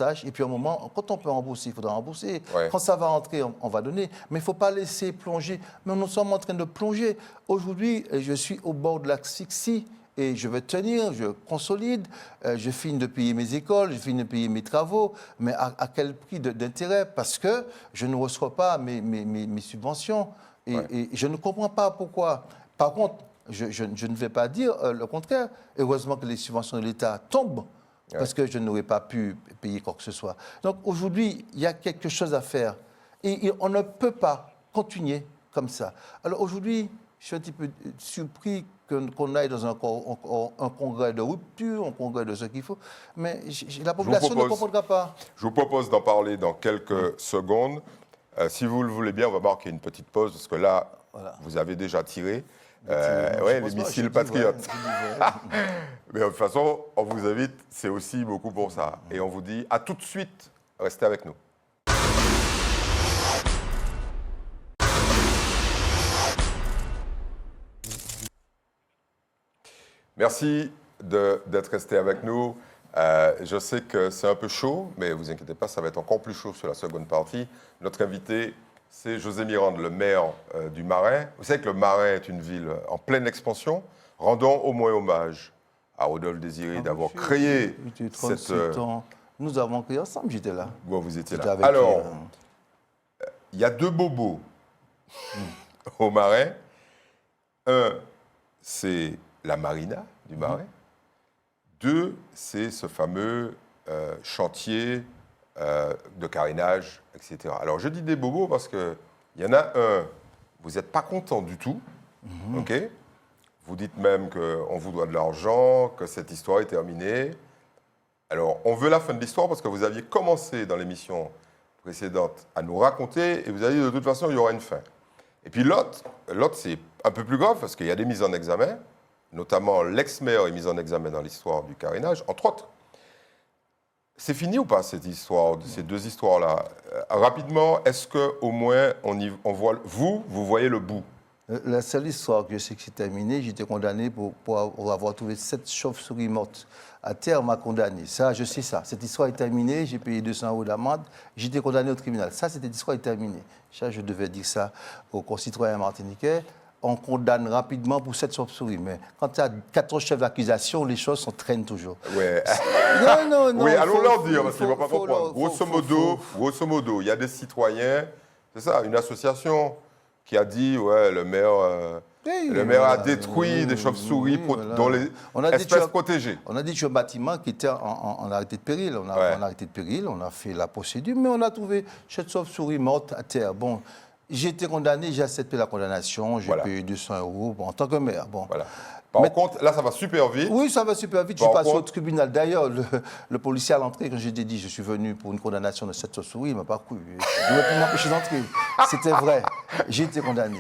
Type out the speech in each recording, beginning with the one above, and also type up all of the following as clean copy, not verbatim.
remboursage. Et puis, à un moment, quand on peut rembourser, il faudra rembourser. Ouais. Quand ça va rentrer, on va donner. Mais il ne faut pas laisser plonger. Mais nous sommes en train de plonger. Aujourd'hui, je suis au bord de l'asphyxie. Et je veux tenir, je consolide, je finis de payer mes écoles, je finis de payer mes travaux, mais à quel prix d'intérêt? Parce que je ne reçois pas mes subventions. Et je ne comprends pas pourquoi. Par contre, je ne vais pas dire le contraire. Heureusement que les subventions de l'État tombent, parce que je n'aurais pas pu payer quoi que ce soit. Donc aujourd'hui, il y a quelque chose à faire. Et on ne peut pas continuer comme ça. Alors aujourd'hui, je suis un petit peu surpris qu'on aille dans un congrès de rupture, un congrès de ce qu'il faut, mais la population ne comprendra pas. Je vous propose d'en parler dans quelques secondes. Si vous le voulez bien, on va marquer une petite pause, parce que là, vous avez déjà tiré les missiles patriotes. Mais de toute façon, on vous invite, c'est aussi beaucoup pour ça. Et on vous dit à tout de suite, restez avec nous. Merci d'être resté avec nous. Je sais que c'est un peu chaud, mais vous inquiétez pas, ça va être encore plus chaud sur la seconde partie. Notre invité, c'est José Mirande, le maire du Marais. Vous savez que le Marais est une ville en pleine expansion. Rendons au moins hommage à Rodolphe Désiré d'avoir créé cette... ans. Nous avons créé ensemble, j'étais là. Bon, vous étiez là. Alors, il y a deux bobos au Marais. Un, c'est la marina du Marais. Deux, c'est ce fameux chantier de carénage, etc. Alors, je dis des bobos parce qu'il y en a un, vous n'êtes pas content du tout, ok? Vous dites même qu'on vous doit de l'argent, que cette histoire est terminée. Alors, on veut la fin de l'histoire parce que vous aviez commencé dans l'émission précédente à nous raconter et vous avez dit de toute façon, il y aura une fin. Et puis l'autre, c'est un peu plus grave parce qu'il y a des mises en examen, notamment l'ex-maire est mis en examen dans l'histoire du carénage, entre autres. C'est fini ou pas cette histoire, ces deux histoires-là? Rapidement, est-ce qu'au moins on voit, vous voyez le bout? La seule histoire que je sais que c'est terminé, j'étais condamné pour avoir trouvé 7 chauves-souris mortes. À terre, on m'a condamné. Ça, je sais ça. Cette histoire est terminée, j'ai payé 200 € d'amende, j'étais condamné au tribunal. Ça, cette histoire est terminée. Ça, je devais dire ça aux concitoyens martiniquais. On condamne rapidement pour 7 chauves-souris. Mais quand il y a 14 chefs d'accusation, les choses se traînent toujours. Ouais. Non. Oui, allons leur dire, parce qu'ils ne vont pas comprendre. Grosso modo, il y a des citoyens, c'est ça, une association qui a dit, ouais, le maire a détruit des chauves-souris dont les espèces protégées. On a dit sur un bâtiment qui était en arrêté de péril. On a arrêté de péril, on a fait la procédure, mais on a trouvé 7 chauves-souris mortes à terre. Bon, j'ai été condamné, j'ai accepté la condamnation, j'ai payé 200 € en tant que maire. Bon. Voilà. Par contre, là, ça va super vite. Oui, ça va super vite. Je suis passé au tribunal. D'ailleurs, le policier à l'entrée, quand j'ai dit je suis venu pour une condamnation de 7 chauves-souris, il ne m'a pas cru. Il ne pu m'empêcher d'entrer. C'était vrai. J'ai été condamné.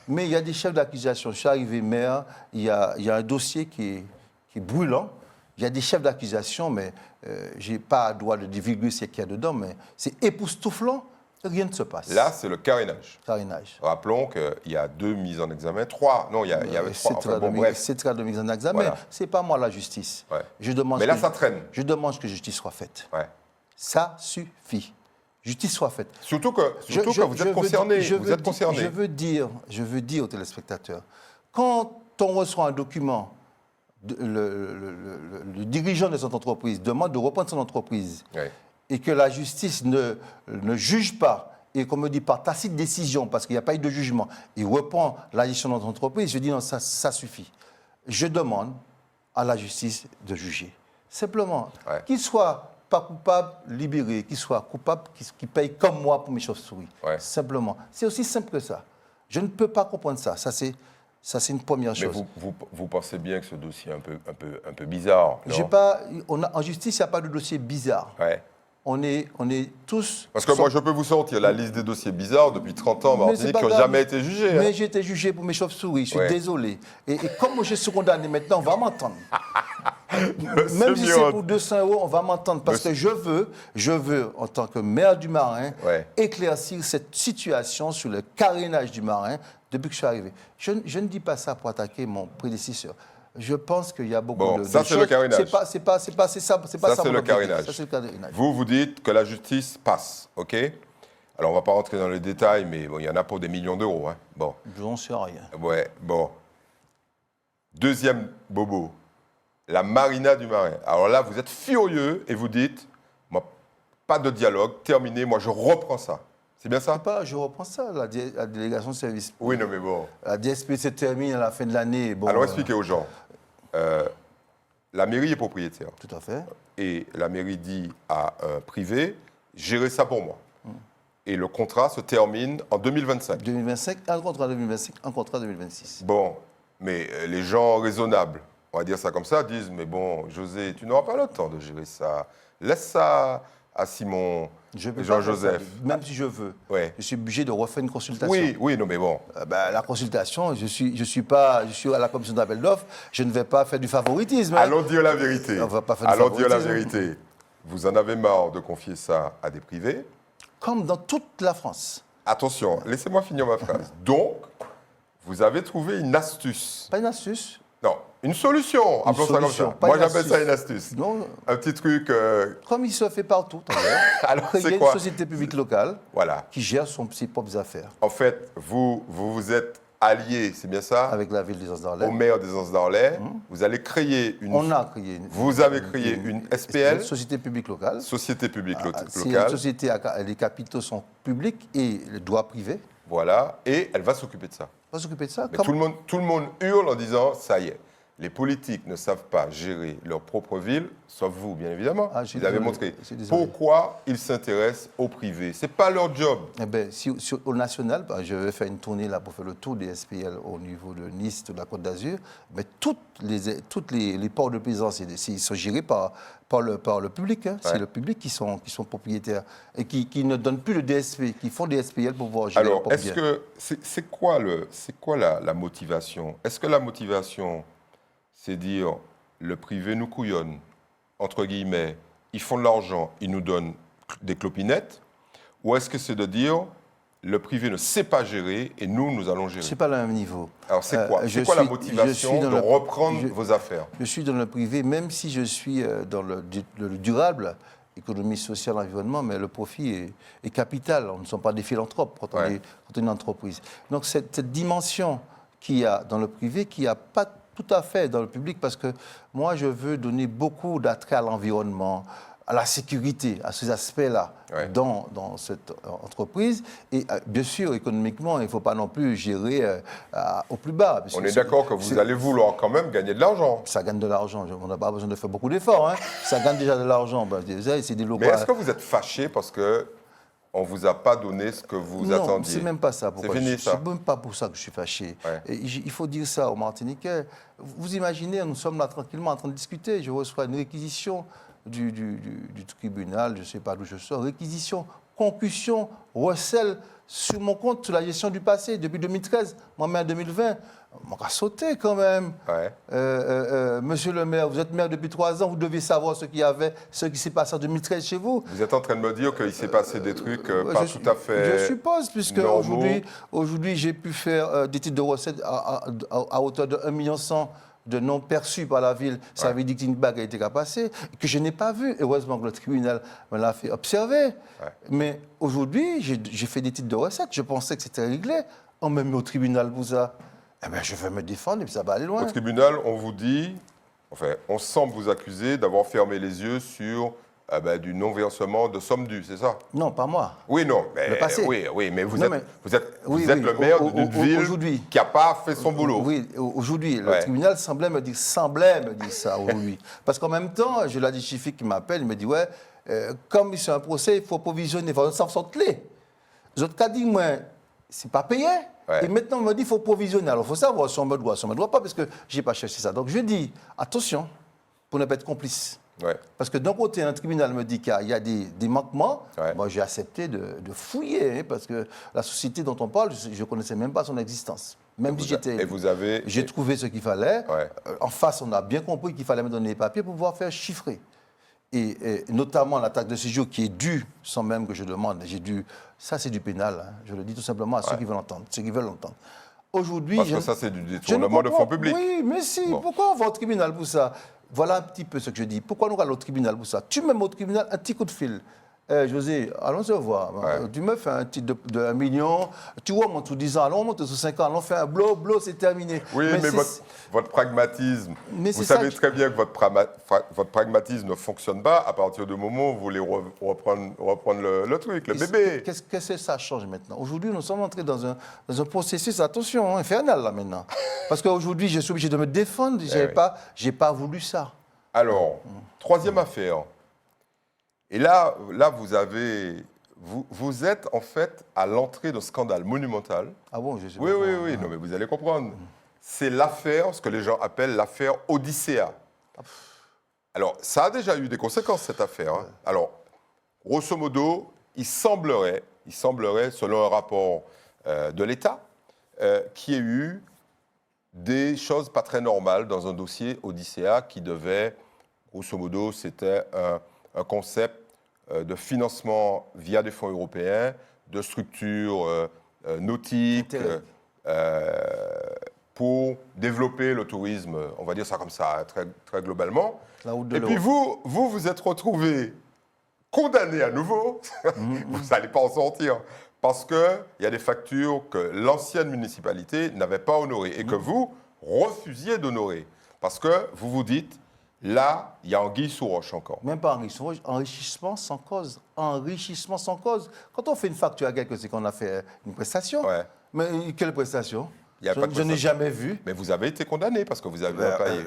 Mais il y a des chefs d'accusation. Je suis arrivé maire, il y a un dossier qui est brûlant. Il y a des chefs d'accusation, mais je n'ai pas le droit de divulguer ce qu'il y a dedans, mais c'est époustouflant. Rien ne se passe. Là, c'est le carénage. Carénage. Rappelons qu'il y a 2 mises en examen, 3. Non, il y avait 3. Enfin, bref. 7 cas de mise en examen. Voilà. Ce n'est pas moi la justice. Ouais. Mais là, ça traîne. Je demande que justice soit faite. Ouais. Ça suffit. Justice soit faite. Surtout que vous êtes concerné. Je veux dire aux téléspectateurs, quand on reçoit un document, le dirigeant de cette entreprise demande de reprendre son entreprise, et que la justice ne juge pas, et qu'on me dit par tacite décision, parce qu'il n'y a pas eu de jugement, il reprend la gestion de notre entreprise, je dis non, ça suffit. Je demande à la justice de juger. Simplement. Qu'il soit pas coupable, libéré, qu'il soit coupable, qu'il paye comme moi pour mes chauves-souris. Simplement. C'est aussi simple que ça. Je ne peux pas comprendre ça. Ça, c'est une première chose. Mais vous pensez bien que ce dossier est un peu bizarre, non? En justice, il n'y a pas de dossier bizarre. On est tous... Parce que moi, je peux vous sortir la liste des dossiers bizarres depuis 30 ans, Martinique, qui n'ont jamais été jugés. Mais j'ai été jugé pour mes chauves-souris, je suis désolé. Et comme je suis condamné maintenant, on va m'entendre. Même si c'est pour 200 €, on va m'entendre. Parce que je veux, en tant que maire du Marais, éclaircir cette situation sur le carénage du Marais depuis que je suis arrivé. Je ne dis pas ça pour attaquer mon prédécesseur. Je pense qu'il y a beaucoup Bon, de ça, choses. c'est le carénage. C'est pas ça. Ça, c'est mon le objectif. carénage. Ça, c'est le carénage. Vous dites que la justice passe, OK? Alors, on ne va pas rentrer dans les détails, mais bon, il y en a pour des millions d'euros. Hein. Bon. J'en sais rien. Ouais, bon. Deuxième bobo, la marina du Marais. Alors là, vous êtes furieux et vous dites, moi, pas de dialogue, terminé, moi, je reprends ça. C'est bien ça? Je reprends ça, la délégation de service. Oui, non, mais bon. La DSP se termine à la fin de l'année. Bon, Alors, expliquez aux gens. La mairie est propriétaire. Tout à fait. Et la mairie dit à un privé, gérez ça pour moi. Et le contrat se termine en 2025. 2025, un contrat 2025, un contrat 2026. Bon, mais les gens raisonnables, on va dire ça comme ça, disent, mais bon, José, tu n'auras pas le temps de gérer ça. Laisse ça à Simon Je peux et pas faire Jean-Joseph. ça, même si je veux. Ouais. Je suis obligé de refaire une consultation. Oui, non, mais bon. La consultation, je suis à la commission d'appel d'offres, je ne vais pas faire du favoritisme. Hein. Allons dire la vérité. On va pas faire du Allons dire la favoritisme. vérité. Vous en avez marre de confier ça à des privés. Comme dans toute la France. Attention, laissez-moi finir ma phrase. Donc, vous avez trouvé une astuce. Pas une astuce. Non, une solution, Une appelons ça comme solution, ça. pas Moi, une j'appelle astuce. ça une astuce. Non, Un petit truc. comme il se fait partout, d'ailleurs. Alors, Il y a c'est une quoi? société publique locale Voilà. qui gère ses propres affaires En fait, vous êtes allié, c'est bien ça, avec la ville des au Anses-d'Arlay. maire des Anses-d'Arlay. Vous allez créer une. On a créé Vous avez créé une SPL, société publique locale. Société publique C'est une locale. société, les capitaux sont publics et le droit privé. Voilà, et elle va s'occuper de ça. On va s'occuper de ça. Mais Comme- tout le monde hurle en disant ça y est. Les politiques ne savent pas gérer leur propre ville, sauf vous, bien évidemment. Ah, je suis vous avez désolé, montré. je suis désolé. Pourquoi ils s'intéressent au privé? Ce n'est pas leur job. Eh ben, au national, je vais faire une tournée là pour faire le tour des SPL au niveau de Nice, de la Côte d'Azur. Mais toutes les ports de plaisance, ils sont gérés par le public. Hein. Ouais. C'est le public qui sont propriétaires et qui ne donnent plus de DSP, qui font des SPL pour pouvoir gérer Alors, leur propre est-ce bien. que c'est quoi la motivation? Est-ce que la motivation, c'est dire le privé nous couillonne, entre guillemets, ils font de l'argent, ils nous donnent des clopinettes, ou est-ce que c'est de dire le privé ne sait pas gérer et nous allons gérer? C'est pas le même niveau. Alors c'est quoi? je C'est quoi la suis- motivation je suis dans de le- reprendre je- vos affaires? Je suis dans le privé, même si je suis dans le durable, économie sociale, environnement, mais le profit est capital. On ne sommes pas des philanthropes quand on Ouais. est une entreprise. Donc cette dimension qu'il y a dans le privé, qu'il n'y a pas tout à fait dans le public, parce que moi, je veux donner beaucoup d'attrait à l'environnement, à la sécurité, à ces aspects-là Ouais. dans cette entreprise. Et bien sûr, économiquement, il ne faut pas non plus gérer au plus bas. parce On que est d'accord que vous allez vouloir quand même gagner de l'argent. ça gagne de l'argent. On n'a pas besoin de faire beaucoup d'efforts. Hein. Ça gagne déjà de l'argent. Ben, c'est des locaux. Mais est-ce que vous êtes fâché parce que on ne vous a pas donné ce que vous Non, attendiez? c'est même pas ça. Pourquoi C'est fini, ça. C'est même pas pour ça que je suis fâché. Ouais. Et il faut dire ça aux Martiniquais. Vous imaginez, nous sommes là tranquillement en train de discuter. Je reçois une réquisition du tribunal, je ne sais pas d'où je sors, réquisition, concussion, recel sur mon compte, sur la gestion du passé, depuis 2013, moi-même en 2020. On m'a sauté quand même. Ouais. Monsieur le maire, vous êtes maire depuis 3 ans, vous devez savoir ce qui s'est passé en 2013 chez vous. Vous êtes en train de me dire qu'il s'est passé des trucs pas Je- tout à fait. Je suppose, puisque normaux. aujourd'hui j'ai pu faire des titres de recettes à hauteur de 1,1 million de non perçus par la ville. Ça veut dire qu'une bague a été passée, que je n'ai pas vu. Heureusement que le tribunal me l'a fait observer. Ouais. Mais aujourd'hui, j'ai fait des titres de recettes. Je pensais que c'était réglé. On m'a mis au tribunal pour ça. Eh bien, je vais me défendre et puis ça va aller loin. Au tribunal, on vous dit, enfin, on semble vous accuser d'avoir fermé les yeux sur du non-versement de sommes dues, c'est ça? Non, pas moi. Oui, non, mais Le passé. Oui, mais vous Non, êtes, mais- vous êtes, Oui, vous êtes oui. le maire d'une ville Aujourd'hui. qui n'a pas fait son boulot. Oui, aujourd'hui, le Ouais. tribunal semblait me dire ça aujourd'hui. Parce qu'en même temps, j'ai la DGFIP qui m'appelle, il me dit, ouais, comme c'est un procès, il faut provisionner, il faut sortir clé. Les autres cas disent, moi, c'est pas payé. Ouais. Et maintenant, on me dit, il faut provisionner. Alors, il faut savoir si on me doit, si on ne me doit pas, parce que je n'ai pas cherché ça. Donc, je dis, attention, pour ne pas être complice. Ouais. Parce que d'un côté, un tribunal me dit qu'il y a des manquements. Ouais. Moi, j'ai accepté de fouiller, hein, parce que la société dont on parle, je ne connaissais même pas son existence. Même si j'étais... Et vous avez. J'ai trouvé ce qu'il fallait. Ouais. En face, on a bien compris qu'il fallait me donner les papiers pour pouvoir faire chiffrer. Et notamment l'attaque de séjour qui est due, sans même que je demande, j'ai dû... Ça, c'est du pénal. Hein. Je le dis tout simplement à ceux qui veulent l'entendre. Aujourd'hui, Parce que ça, c'est du détournement de fonds publics. Oui, mais si. Bon. Pourquoi on va au tribunal pour ça? Voilà un petit peu ce que je dis. Pourquoi nous allons au tribunal pour ça? Tu me mets au tribunal un petit coup de fil. José, allons se voir. Ouais. Tu me fais un titre de 1 million, tu remontes sous 10 ans, allons remonte sous 5 ans, allons faire un blow, c'est terminé. Oui, mais votre pragmatisme, Mais vous c'est savez ça très bien que votre pragmatisme ne fonctionne pas à partir du moment où vous voulez reprendre le truc, le bébé. Qu'est-ce que ça change maintenant? Aujourd'hui, nous sommes entrés dans un processus, attention, infernal là maintenant. Parce qu'aujourd'hui, je suis obligé de me défendre, j'ai pas voulu ça. Alors, troisième affaire. Et là vous êtes en fait à l'entrée d'un scandale monumental. Ah bon, je sais Oui, pas. oui, non, mais vous allez comprendre. C'est l'affaire, ce que les gens appellent l'affaire Odyssea. Alors, ça a déjà eu des conséquences, cette affaire. Hein. Alors, grosso modo, il semblerait, selon un rapport de l'État, qu'il y ait eu des choses pas très normales dans un dossier Odyssea qui devait, grosso modo, c'était un concept de financement via des fonds européens, de structures nautiques, pour développer le tourisme, on va dire ça comme ça, très, très globalement. Et puis vous êtes retrouvés condamnés à nouveau, vous n'allez pas en sortir, parce qu'il y a des factures que l'ancienne municipalité n'avait pas honorées et que vous refusiez d'honorer. Parce que vous vous dites, là, il y a anguille sous roche encore. Même pas enrichissement sans cause. Enrichissement sans cause. Quand on fait une facture à quelqu'un, c'est qu'on a fait une prestation. Ouais. Mais quelle prestation? Je n'ai jamais vu. Mais vous avez été condamné parce que vous avez payé.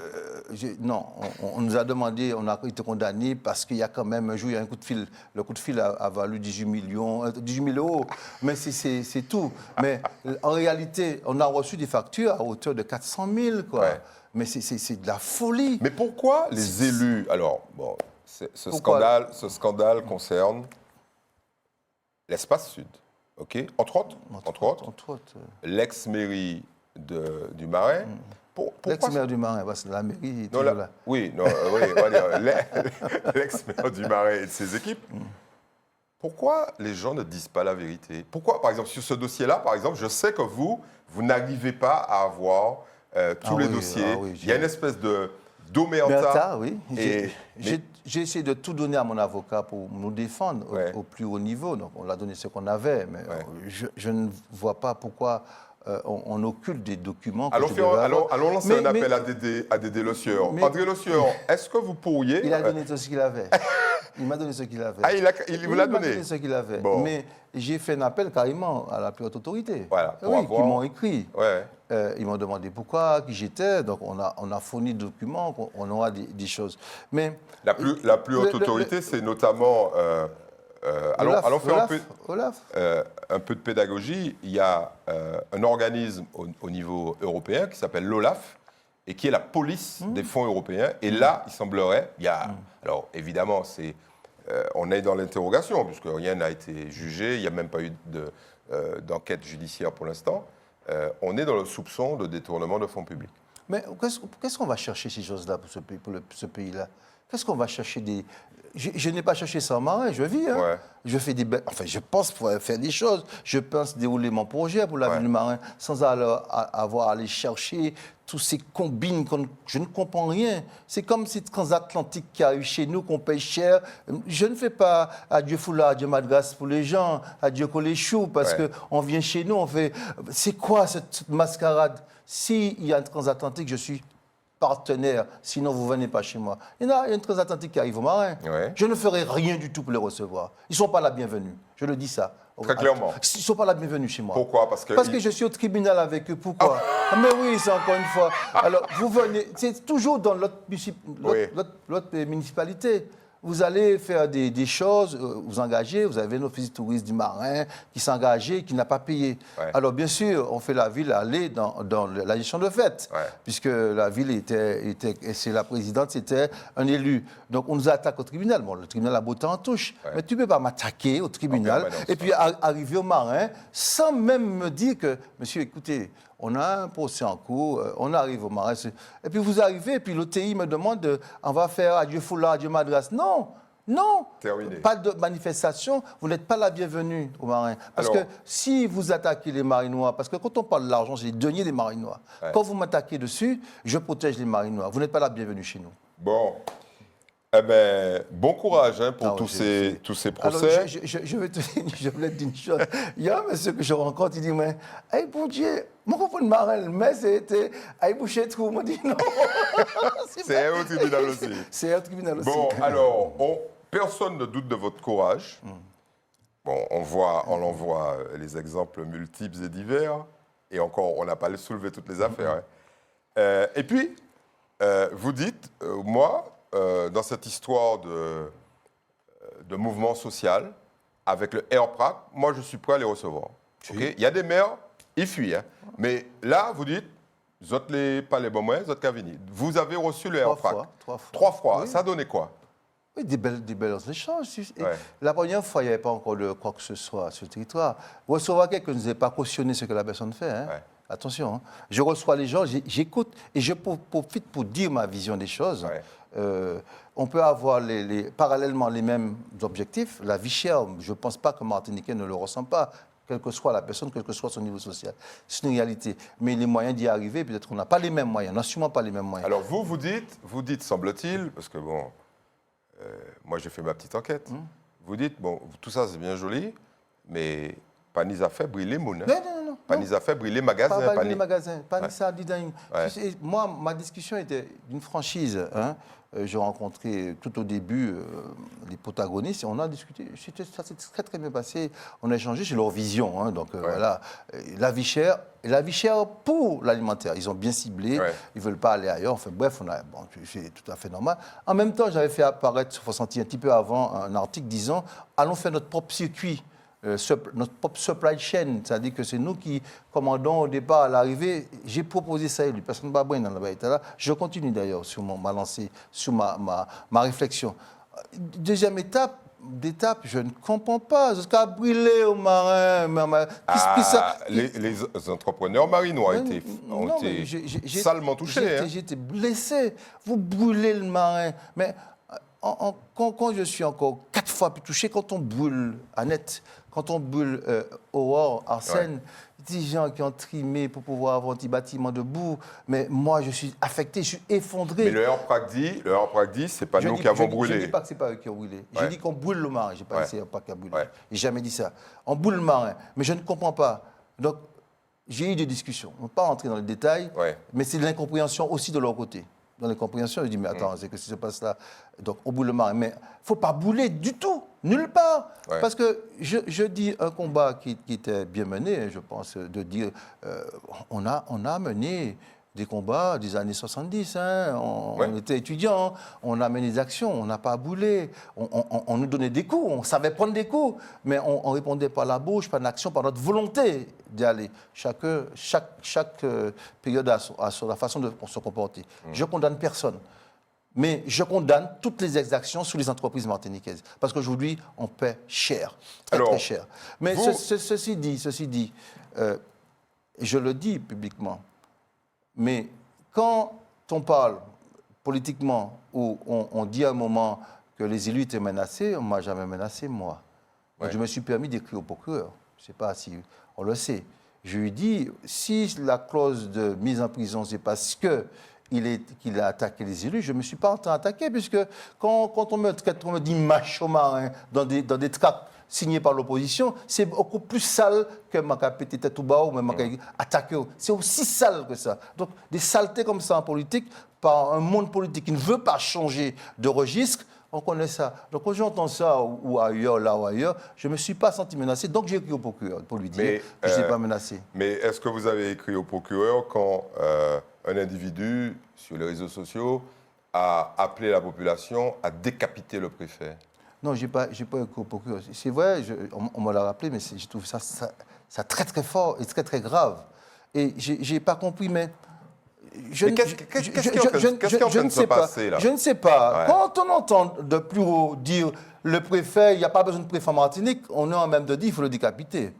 Non, on nous a demandé, on a été condamné parce qu'il y a quand même un jour, il y a un coup de fil. Le coup de fil a valu 18 000 euros. Mais c'est tout. Mais en réalité, on a reçu des factures à hauteur de 400 000, quoi. Ouais. Mais c'est de la folie. Mais pourquoi les élus... Alors, bon, ce scandale concerne l'Espace Sud. OK. Entre autres. L'ex-mairie du Marais. L'ex-maire du Marais, c'est la mairie. Non, là. Oui, on va dire l'ex-maire du Marais et de ses équipes. Pourquoi les gens ne disent pas la vérité? Pourquoi, par exemple, sur ce dossier-là, par exemple, je sais que vous n'arrivez pas à avoir tous les dossiers. Il y a une espèce d'omerta. Oui. J'ai essayé de tout donner à mon avocat pour nous défendre au plus haut niveau. Donc, on l'a donné ce qu'on avait, mais je ne vois pas pourquoi on occulte des documents. Allons lancer un appel à Dédé Le Sieur. André Le Sieur, est-ce que vous pourriez... Il a donné tout ce qu'il avait. Il m'a donné ce qu'il avait. Ah, il vous l'a donné? Il m'a donné ce qu'il avait. Bon. Mais j'ai fait un appel carrément à la plus haute autorité. Voilà, qui m'ont écrit. Ouais. Ils m'ont demandé pourquoi, qui j'étais. Donc, on a fourni des documents, on aura des choses. Mais la plus haute autorité, c'est notamment... allons faire un peu de pédagogie. Il y a un organisme au niveau européen qui s'appelle l'OLAF et qui est la police des fonds européens. Et là, il semblerait, alors évidemment, on est dans l'interrogation puisque rien n'a été jugé, il n'y a même pas eu d'enquête judiciaire pour l'instant. On est dans le soupçon de détournement de fonds publics. Mais qu'est-ce qu'on va chercher ces choses-là pour ce pays-là? Qu'est-ce qu'on va chercher Je n'ai pas cherché ça en marin, je vis. Hein. Ouais. Je fais je pense pouvoir faire des choses. Je pense dérouler mon projet pour la ville du Marin sans avoir à aller chercher tous ces combines. Je ne comprends rien. C'est comme ces transatlantiques qui arrivent chez nous, qu'on paye cher. Je ne fais pas adieu foulard, adieu madras pour les gens, adieu coléchou, parce qu'on vient chez nous, on fait... C'est quoi cette mascarade? S'il y a un transatlantique, je suis partenaire, sinon vous ne venez pas chez moi. Il y a une transatlantique qui arrive au Marin. Ouais. Je ne ferai rien du tout pour les recevoir. Ils ne sont pas la bienvenue. Je le dis ça. Très clairement. Ils ne sont pas la bienvenue chez moi. Pourquoi? Parce que je suis au tribunal avec eux. Pourquoi? Mais oui, c'est encore une fois. Alors, vous venez, c'est toujours dans l'autre municipalité. Vous allez faire des choses, vous engagez, vous avez nos office touristes du Marin qui s'engagent, qui n'a pas payé. Ouais. Alors bien sûr, on fait la ville aller dans la gestion de fête, puisque la ville c'est la présidente, c'était un élu. Donc on nous attaque au tribunal. Bon, le tribunal a beau temps en touche, mais tu ne peux pas m'attaquer au tribunal et puis arriver au Marin sans même me dire que, monsieur, écoutez, on a un procès en cours, on arrive au Marais. Et puis vous arrivez, et puis l'OTI me demande, on va faire adieu foulard, adieu madras. Non, Non, Terminé. pas de manifestation, vous n'êtes pas la bienvenue aux marins. Parce Alors- que si vous attaquez les marinois, parce que quand on parle de l'argent, c'est les deniers des marinois. Ouais. Quand vous m'attaquez dessus, je protège les marinois. Vous n'êtes pas la bienvenue chez nous. Bon. Eh ben, bon courage hein, pour Ah ouais, tous ces Alors, procès. je vais te dire, je voulais te dire une chose. Il y a un monsieur que je rencontre, il dit, mais, hey, bon Dieu, mon copain de marin, mais c'était, hey, boucher tout. On dit, non. C'est un au tribunal aussi. C'est un tribunal aussi. Bon, alors, personne ne doute de votre courage. Bon, on en voit les exemples multiples et divers. Et encore, on n'a pas soulevé toutes les affaires. Hein. Et puis, vous dites, moi, dans cette histoire de mouvement social, avec le AirPrac, moi, je suis prêt à les recevoir. Si. Ok. Il y a des maires, ils fuient. Hein. Mais là, vous dites, vous n'avez pas les bons moyens, vous êtes qu'à venir. Vous avez reçu le AirPrac. 3 fois. 3 fois. Oui. Ça a donné quoi? Oui, des belles échanges. Et Ouais. la première fois, il n'y avait pas encore de quoi que ce soit sur le territoire. Recevoir quelqu'un qui ne nous ait pas cautionné ce que la personne fait. Hein. Ouais. Attention, hein. Je reçois les gens, j'écoute et je profite pour dire ma vision des choses. Ouais. On peut avoir parallèlement les mêmes objectifs. La vie chère, je ne pense pas que Martiniquais ne le ressent pas, quelle que soit la personne, quel que soit son niveau social. C'est une réalité. Mais les moyens d'y arriver, peut-être qu'on n'a pas les mêmes moyens, on n'a sûrement pas les mêmes moyens. Alors vous dites, semble-t-il, parce que bon, moi j'ai fait ma petite enquête, vous dites, bon, tout ça c'est bien joli, mais Panis a fait brûler mon. Non, non, non, non. Panis a fait brûler magasin. Pas les magasins, pas Ouais. ça, design. Ouais. Tu sais, moi, ma discussion était d'une franchise. Hein. J'ai rencontré tout au début les protagonistes et on a discuté. Ça s'est très très bien passé. On a échangé sur leur vision. Hein. Donc voilà, la vie chère pour l'alimentaire. Ils ont bien ciblé. Ouais. Ils ne veulent pas aller ailleurs. Enfin bref, c'est tout à fait normal. En même temps, j'avais fait apparaître, il faut sentir un petit peu avant, un article disant allons faire notre propre circuit. Notre propre supply chain, c'est-à-dire que c'est nous qui commandons au départ à l'arrivée. J'ai proposé ça à lui, personne ne va dans la là. Je continue d'ailleurs sur ma lancée, sur ma réflexion. Deuxième étape, je ne comprends pas. Jusqu'à brûler au marin. Les entrepreneurs marinois ont été salement touchés. J'ai été blessé. Vous brûlez le marin. Mais quand je suis encore 4 fois plus touché, quand on brûle Annette, quand on brûle Aurore, Arsène, des gens qui ont trimé pour pouvoir avoir un petit bâtiment debout, mais moi je suis affecté, je suis effondré. Mais le AirPrac dit, c'est pas nous qui avons brûlé. Je ne dis pas que ce n'est pas eux qui ont brûlé. Je dis qu'on brûle le marin. Je n'ai pas dit que c'est AirPrac qui a brûlé. Ouais. Je n'ai jamais dit ça. On brûle le marin. Mais je ne comprends pas. Donc, j'ai eu des discussions. On ne va pas rentrer dans les détails, mais c'est de l'incompréhension aussi de leur côté. Dans l'incompréhension, je dis, mais attends, c'est que si ça se passe là, donc au bout le marin. Mais il ne faut pas bouler du tout, nulle part. Ouais. Parce que je dis un combat qui était bien mené, je pense, de dire, on a mené des combats des années 70. Hein, on était étudiants, on a mené des actions, on n'a pas boulé, on nous donnait des coups, on savait prendre des coups, mais on répondait par la bouche, par l'action, par notre volonté d'y aller. Chaque période a la façon de se comporter. Je condamne personne. Mais je condamne toutes les exactions sur les entreprises martiniquaises. Parce qu'aujourd'hui, on paie cher, très cher. Mais ceci dit, je le dis publiquement, mais quand on parle politiquement ou on dit à un moment que les élus étaient menacés, on ne m'a jamais menacé, moi. Je me suis permis d'écrire au procureur. Je ne sais pas si on le sait. Je lui dis, si la clause de mise en prison, c'est parce qu'il a attaqué les élus, je ne me suis pas en train d'attaquer, puisque quand on me dit macho marin dans des tracts signés par l'opposition, c'est beaucoup plus sale que ma pété tête tout bas ou même attaqué. C'est aussi sale que ça. Donc, des saletés comme ça en politique, par un monde politique qui ne veut pas changer de registre, on connaît ça. Donc, quand j'entends ça, ou ailleurs, là ou ailleurs, je ne me suis pas senti menacé. Donc, j'ai écrit au procureur pour lui dire que je n'étais pas menacé. Mais est-ce que vous avez écrit au procureur quand un individu, sur les réseaux sociaux, a appelé la population à décapiter le préfet? Non, je n'ai pas écrit au procureur. C'est vrai, on me l'a rappelé, mais je trouve ça très, très fort et très, très grave. Et je n'ai pas compris, mais... Qu'est-ce qui est en train de se passer, là? Je ne sais pas. Ouais. Quand on entend de plus haut dire le préfet, il n'y a pas besoin de préfet en Martinique, on est en même de dire qu'il faut le décapiter.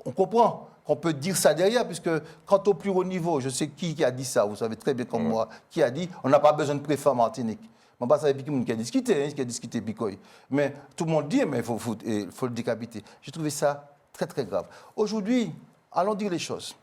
On comprend qu'on peut dire ça derrière, puisque quand au plus haut niveau, je sais qui a dit ça, vous savez très bien comme moi, qui a dit on n'a pas besoin de préfet en Martinique. On passe avec qui qui a discuté, Picoy. Mais tout le monde dit, mais il faut le décapiter. J'ai trouvé ça très, très grave. Aujourd'hui, allons dire les choses.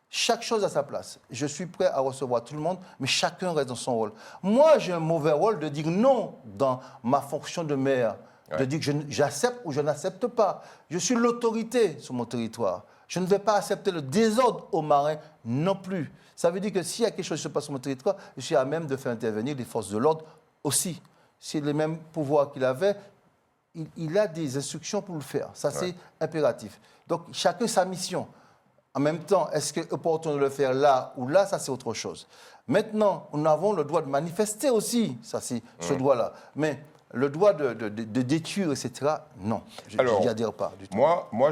Chaque chose a sa place. Je suis prêt à recevoir tout le monde, mais chacun reste dans son rôle. Moi, j'ai un mauvais rôle de dire non dans ma fonction de maire, de dire que j'accepte ou je n'accepte pas. Je suis l'autorité sur mon territoire. Je ne vais pas accepter le désordre aux marins non plus. Ça veut dire que s'il y a quelque chose qui se passe sur mon territoire, je suis à même de faire intervenir les forces de l'ordre aussi. C'est le même pouvoir qu'il avait. Il a des instructions pour le faire. Ça, c'est impératif. Donc, chacun sa mission. En même temps, est-ce qu'il est opportun de le faire là ou là? Ça, c'est autre chose. Maintenant, nous avons le droit de manifester aussi. Ça, c'est ce droit-là. Mais le droit de détruire, etc., non. Je n'y adhère pas du tout. Moi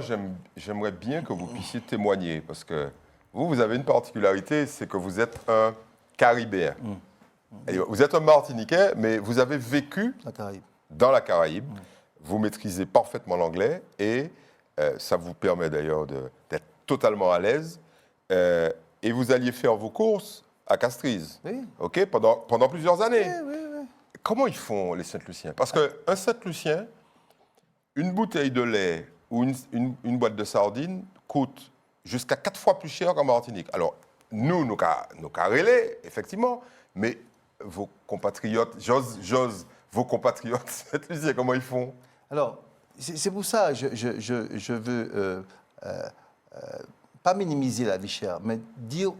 j'aimerais bien que vous puissiez témoigner, parce que vous avez une particularité, c'est que vous êtes un Caribéen. Et vous êtes un Martiniquais, mais vous avez vécu dans la Caraïbe. Vous maîtrisez parfaitement l'anglais et ça vous permet d'ailleurs d'être totalement à l'aise. Et vous alliez faire vos courses à Castries, ok, pendant plusieurs années. Oui. Comment ils font, les Saint-Luciens? Parce qu'un Saint-Lucien, une bouteille de lait ou une boîte de sardines coûte jusqu'à 4 fois plus cher qu'en Martinique. Alors, nos carrelés, effectivement, mais vos compatriotes, vos compatriotes Saint-Luciens, comment ils font? Alors, c'est pour ça que je veux pas minimiser la vie chère, mais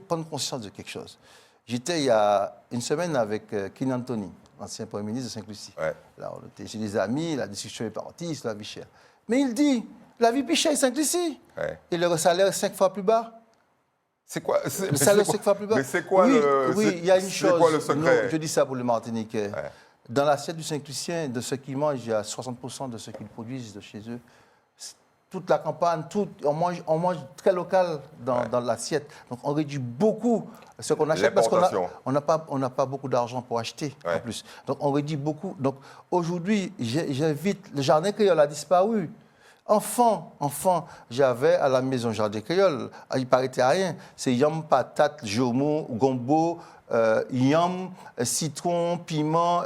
prendre conscience de quelque chose. J'étais il y a une semaine avec Kin Anthony, ancien Premier ministre de Saint-Lucie. Là, on était chez des amis, la discussion est partie sur la vie chère. Mais il dit, la vie plus chère est Saint-Lucie. Et le salaire est 5 fois plus bas. C'est quoi? Le salaire est 5 fois plus bas. Mais c'est quoi le Oui, il y a une chose. C'est quoi le secret? Non, je dis ça pour les Martiniquais. Dans l'assiette du Saint-Lucien, de ce qu'ils mangent, il y a 60% de ce qu'ils produisent de chez eux. Toute la campagne, on mange très local dans l'assiette. Donc on réduit beaucoup ce qu'on achète parce qu'on n'a pas beaucoup d'argent pour acheter en plus. Donc on réduit beaucoup. Donc aujourd'hui, j'invite, le jardin créole a disparu. Enfant, j'avais à la maison jardin créole, il paraît à rien. C'est yam, patate, jomo, gombo, yam, citron, piment,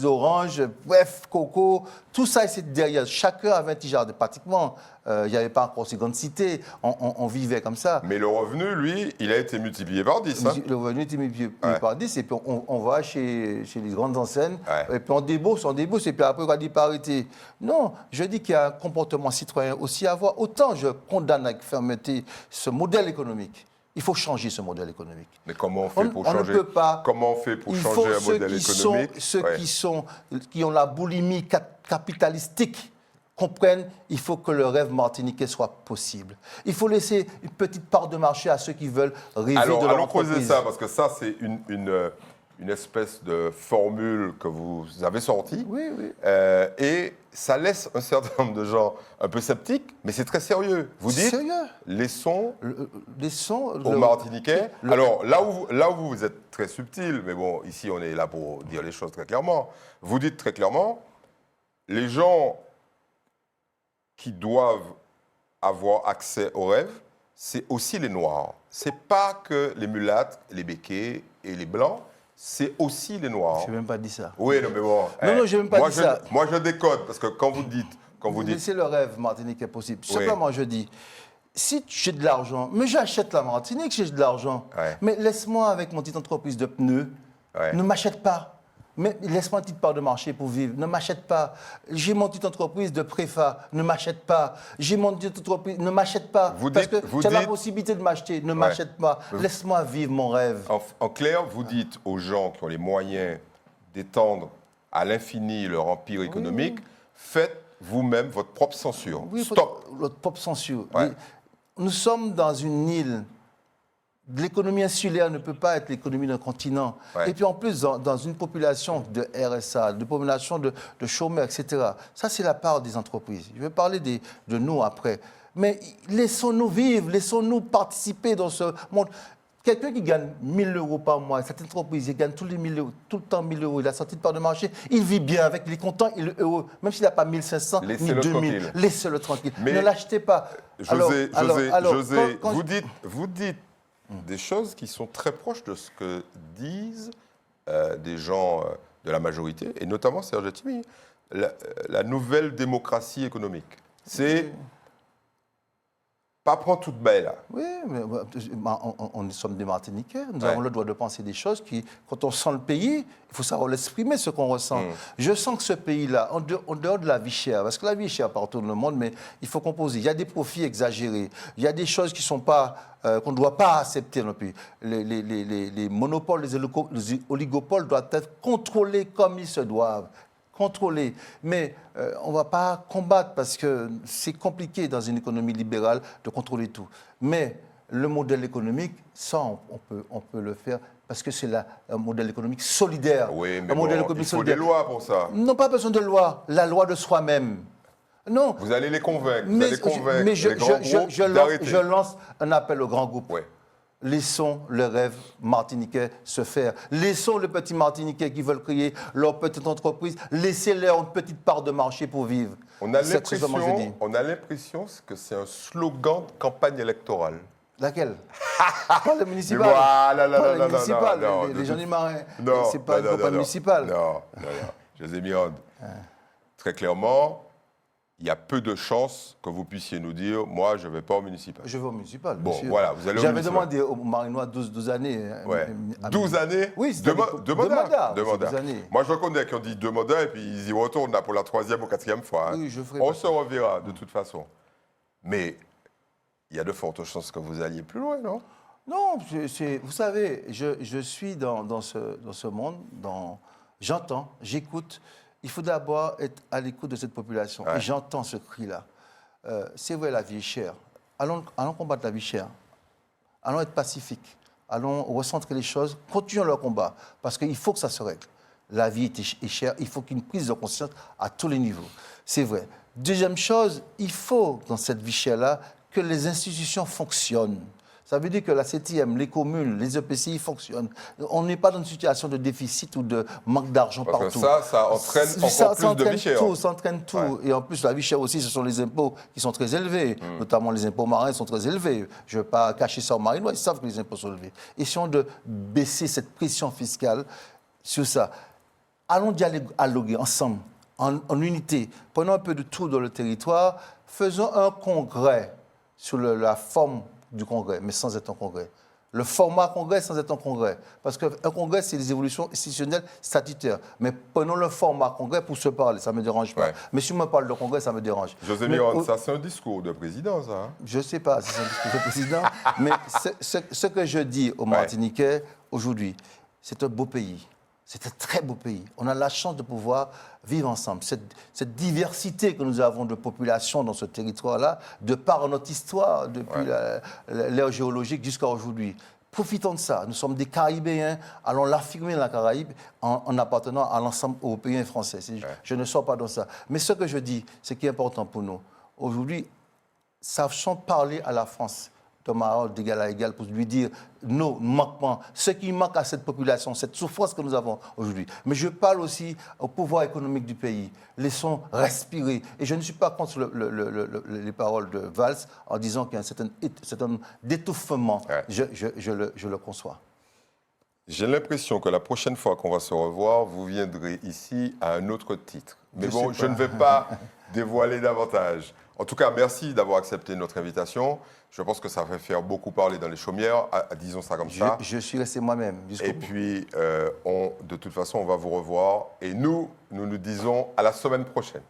oranges, bref, coco, tout ça c'est derrière. Chacun avait un petit jardin, pratiquement. Il n'y avait pas encore ces grandes cités, on vivait comme ça. Mais le revenu, lui, il a été multiplié par 10. Hein? Le revenu a été multiplié par 10, et puis on va chez les grandes enseignes, et puis on débourse, et puis après on va dire pas arrêter. Non, je dis qu'il y a un comportement citoyen aussi à avoir. Autant je condamne avec fermeté ce modèle économique. Il faut changer ce modèle économique. Mais comment on fait pour changer? On ne peut pas. Comment on fait pour changer un modèle économique? Ceux qui ont la boulimie capitalistique comprennent, il faut que le rêve martiniquais soit possible. Il faut laisser une petite part de marché à ceux qui veulent rêver de leur entreprise. Allons creuser ça, parce que ça, c'est une espèce de formule que vous avez sortie. Oui. Et ça laisse un certain nombre de gens un peu sceptiques, mais c'est très sérieux. Vous dites, laissons aux Martiniquais. Alors, là où vous êtes très subtil, mais bon, ici, on est là pour dire les choses très clairement. Vous dites très clairement, les gens qui doivent avoir accès aux rêves, c'est aussi les Noirs. Ce n'est pas que les mulâtres, les béquets et les blancs, c'est aussi les Noirs. Je n'ai même pas dit ça. Oui, non, mais bon. Non, je n'ai même pas dit ça. Moi, je décode, parce que quand vous dites... Laissez le rêve martiniquais possible. Simplement, je dis, si j'ai de l'argent, mais j'achète la Martinique, j'ai de l'argent. Mais laisse-moi avec mon petite entreprise de pneus, ne m'achète pas. Mais laisse-moi une petite part de marché pour vivre. Ne m'achète pas. J'ai mon petite entreprise de préfa. Ne m'achète pas. J'ai mon petite entreprise. Ne m'achète pas. Parce que tu as la possibilité de m'acheter. Ne m'achète pas. Laisse-moi vivre mon rêve. En clair, vous dites aux gens qui ont les moyens d'étendre à l'infini leur empire économique, faites vous-même votre propre censure. Stop. Votre propre censure. Nous sommes dans une île. L'économie insulaire ne peut pas être l'économie d'un continent. Et puis en plus, dans une population de RSA, de population de chômeurs, etc. Ça, c'est la part des entreprises. Je vais parler de nous après. Mais laissons-nous vivre, laissons-nous participer dans ce monde. Quelqu'un qui gagne 1 000 euros par mois, cette entreprise, il gagne tout le temps 1 000 euros, il a sorti de part de marché, il vit bien avec, il est content, il est heureux. Même s'il n'a pas 1 500 ni 2 000, laissez-le tranquille. Mais ne l'achetez pas. José, vous dites des choses qui sont très proches de ce que disent des gens de la majorité, et notamment Serge Letchimy, la nouvelle démocratie économique. C'est pas prendre toute baie là. Oui, mais on sommes des Martiniquais. Nous avons le droit de penser des choses qui, quand on sent le pays, il faut savoir l'exprimer, ce qu'on ressent. Je sens que ce pays-là, en dehors de la vie chère, parce que la vie est chère partout dans le monde, mais il faut composer. Il y a des profits exagérés. Il y a des choses qui sont pas, qu'on ne doit pas accepter dans le pays. Les monopoles, les oligopoles doivent être contrôlés comme ils se doivent. Contrôler. Mais on ne va pas combattre parce que c'est compliqué dans une économie libérale de contrôler tout. Mais le modèle économique, ça, on peut le faire parce que c'est un modèle économique solidaire. Oui, mais un modèle il faut des lois pour ça. Non, pas besoin de loi. La loi de soi-même. Non. Vous allez les convaincre. Vous allez convaincre les grands groupes d'arrêter. Je lance un appel aux grands groupes. Ouais. Laissons le rêve martiniquais se faire. Laissons les petits Martiniquais qui veulent créer leur petite entreprise. Laissez-leur une petite part de marché pour vivre. On a l'impression que c'est un slogan de campagne électorale. Laquelle? Pas le municipal. Non, les gens du Marin. Non, c'est pas une campagne municipale. Non. José Mirande, très clairement, il y a peu de chances que vous puissiez nous dire, moi, je ne vais pas au municipal. Je vais au municipal, Bon, monsieur. voilà, vous allez au J'avais municipal. demandé aux Marinois 12 années. Ouais. 12 années? Oui, c'est deux mandats. Deux années. Moi, je reconnais qui ont dit 2 mandats et puis ils y retournent là, pour la 3e ou 4e fois. Hein. Oui, je ferai On se reverra de toute façon. Mais il y a de fortes chances que vous alliez plus loin, non? Non, vous savez, je suis dans ce monde, j'entends, j'écoute. Il faut d'abord être à l'écoute de cette population. Ouais. Et j'entends ce cri-là. C'est vrai, la vie est chère. Allons combattre la vie chère. Allons être pacifiques. Allons recentrer les choses. Continuons leur combat. Parce qu'il faut que ça se règle. La vie est chère. Il faut qu'il y ait une prise de conscience à tous les niveaux. C'est vrai. Deuxième chose, il faut, dans cette vie chère-là, que les institutions fonctionnent. Ça veut dire que la CTM, les communes, les EPCI fonctionnent. On n'est pas dans une situation de déficit ou de manque d'argent partout. Parce que ça entraîne encore plus de vie chère. Ça entraîne tout. Ouais. Et en plus, la vie chère aussi, ce sont les impôts qui sont très élevés. Notamment les impôts marins sont très élevés. Je ne vais pas cacher ça aux Marinois, ils savent que les impôts sont élevés. Essayons de baisser cette pression fiscale sur ça. Allons dialoguer ensemble, en unité. Prenons un peu de tout dans le territoire. Faisons un congrès sur la forme du congrès, mais sans être un congrès. Le format congrès sans être un congrès. Parce qu'un congrès, c'est des évolutions institutionnelles statutaires. Mais prenons le format congrès pour se parler, ça ne me dérange pas. Ouais. Mais si on me parle de congrès, ça me dérange. José Mirande, ça c'est un discours de président, ça. Hein? Je ne sais pas si c'est un discours de président, mais ce que je dis aux Martiniquais aujourd'hui, c'est un beau pays. C'est un très beau pays. On a la chance de pouvoir vivre ensemble. Cette diversité que nous avons de population dans ce territoire-là, de par notre histoire, depuis l'ère géologique jusqu'à aujourd'hui. Profitons de ça. Nous sommes des Caribéens. Allons l'affirmer dans la Caraïbe en appartenant à l'ensemble européen et français. Je ne sors pas dans ça. Mais ce que je dis, ce qui est important pour nous, aujourd'hui, sachons parler à la France d'égal à égal pour lui dire nos manquements, ce qui manque à cette population, cette souffrance que nous avons aujourd'hui. Mais je parle aussi au pouvoir économique du pays. Laissons respirer. Et je ne suis pas contre les paroles de Valls en disant qu'il y a un certain d'étouffement. Ouais. Je le conçois. J'ai l'impression que la prochaine fois qu'on va se revoir, vous viendrez ici à un autre titre. Mais bon, je ne vais pas dévoiler davantage. En tout cas, merci d'avoir accepté notre invitation. Je pense que ça va faire beaucoup parler dans les chaumières, disons ça comme ça. Je suis resté moi-même. Et puis, de toute façon, on va vous revoir. Et nous disons à la semaine prochaine.